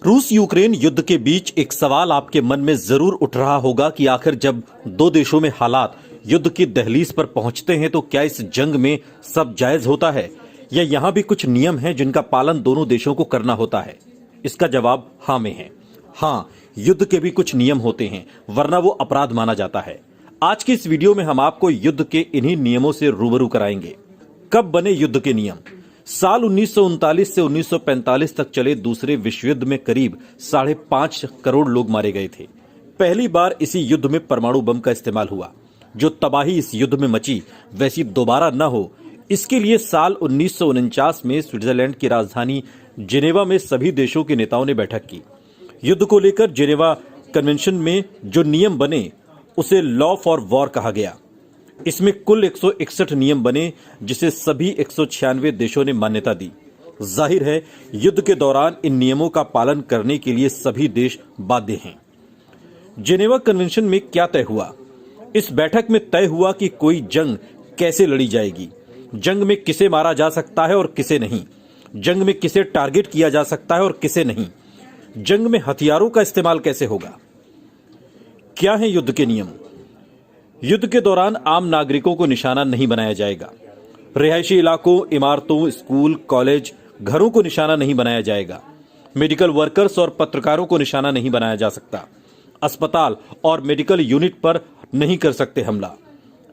रूस यूक्रेन युद्ध के बीच एक सवाल आपके मन में जरूर उठ रहा होगा कि आखिर जब दो देशों में हालात युद्ध की दहलीज पर पहुंचते हैं तो क्या इस जंग में सब जायज होता है या यहां भी कुछ नियम हैं जिनका पालन दोनों देशों को करना होता है। इसका जवाब हाँ में है। हाँ, युद्ध के भी कुछ नियम होते हैं, वरना वो अपराध माना जाता है। आज की इस वीडियो में हम आपको युद्ध के इन्हीं नियमों से रूबरू कराएंगे। कब बने युद्ध के नियम? साल 1939 से 1945 तक चले दूसरे विश्व युद्ध में करीब 5.5 करोड़ लोग मारे गए थे। पहली बार इसी युद्ध में परमाणु बम का इस्तेमाल हुआ। जो तबाही इस युद्ध में मची वैसी दोबारा न हो, इसके लिए साल 1949 में स्विट्जरलैंड की राजधानी जिनेवा में सभी देशों के नेताओं ने बैठक की। युद्ध को लेकर जिनेवा कन्वेंशन में जो नियम बने उसे लॉ फॉर वॉर कहा गया। इसमें कुल 161 नियम बने जिसे सभी 196 देशों ने मान्यता दी। जाहिर है, युद्ध के दौरान इन नियमों का पालन करने के लिए सभी देश बाध्य हैं। जिनेवा कन्वेंशन में क्या तय हुआ? इस बैठक में तय हुआ कि कोई जंग कैसे लड़ी जाएगी, जंग में किसे मारा जा सकता है और किसे नहीं, जंग में किसे टारगेट किया जा सकता है और किसे नहीं, जंग में हथियारों का इस्तेमाल कैसे होगा। क्या है युद्ध के नियम? युद्ध के दौरान आम नागरिकों को निशाना नहीं बनाया जाएगा। रिहायशी इलाकों, इमारतों, स्कूल, कॉलेज, घरों को निशाना नहीं बनाया जाएगा। मेडिकल वर्कर्स और पत्रकारों को निशाना नहीं बनाया जा सकता। अस्पताल और मेडिकल यूनिट पर नहीं कर सकते हमला।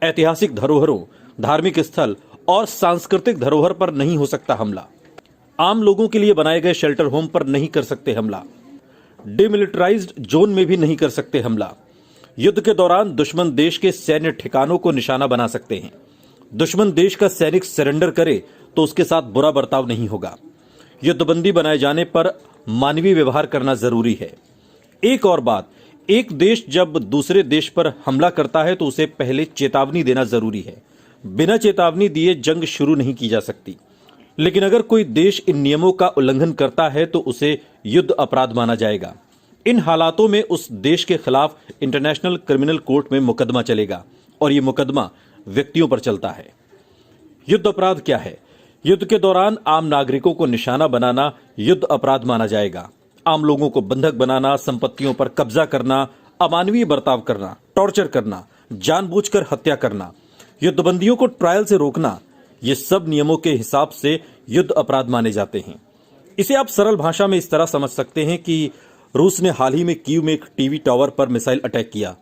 ऐतिहासिक धरोहरों, धार्मिक स्थल और सांस्कृतिक धरोहर पर नहीं हो सकता हमला। आम लोगों के लिए बनाए गए शेल्टर होम पर नहीं कर सकते हमला। डिमिलिटराइज्ड जोन में भी नहीं कर सकते हमला। युद्ध के दौरान दुश्मन देश के सैन्य ठिकानों को निशाना बना सकते हैं। दुश्मन देश का सैनिक सरेंडर करे तो उसके साथ बुरा बर्ताव नहीं होगा। युद्धबंदी बनाए जाने पर मानवीय व्यवहार करना जरूरी है। एक और बात, एक देश जब दूसरे देश पर हमला करता है तो उसे पहले चेतावनी देना जरूरी है। बिना चेतावनी दिए जंग शुरू नहीं की जा सकती। लेकिन अगर कोई देश इन नियमों का उल्लंघन करता है तो उसे युद्ध अपराध माना जाएगा। इन हालातों में उस देश के खिलाफ इंटरनेशनल क्रिमिनल कोर्ट में मुकदमा चलेगा और ये मुकदमा व्यक्तियों पर चलता है। युद्ध अपराध क्या है? युद्ध के दौरान आम नागरिकों को निशाना बनाना युद्ध अपराध माना जाएगा। आम लोगों को बंधक बनाना, संपत्तियों पर कब्जा करना, अमानवीय बर्ताव करना, टॉर्चर करना, जानबूझकर हत्या करना, युद्धबंदियों को ट्रायल से रोकना, ये सब नियमों के हिसाब से युद्ध अपराध माने जाते हैं। इसे आप सरल भाषा में इस तरह समझ सकते हैं कि रूस ने हाल ही में कीव में एक टीवी टावर पर मिसाइल अटैक किया।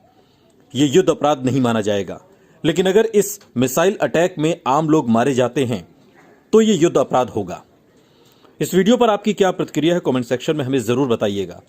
यह युद्ध अपराध नहीं माना जाएगा। लेकिन अगर इस मिसाइल अटैक में आम लोग मारे जाते हैं तो यह युद्ध अपराध होगा। इस वीडियो पर आपकी क्या प्रतिक्रिया है? कमेंट सेक्शन में हमें जरूर बताइएगा।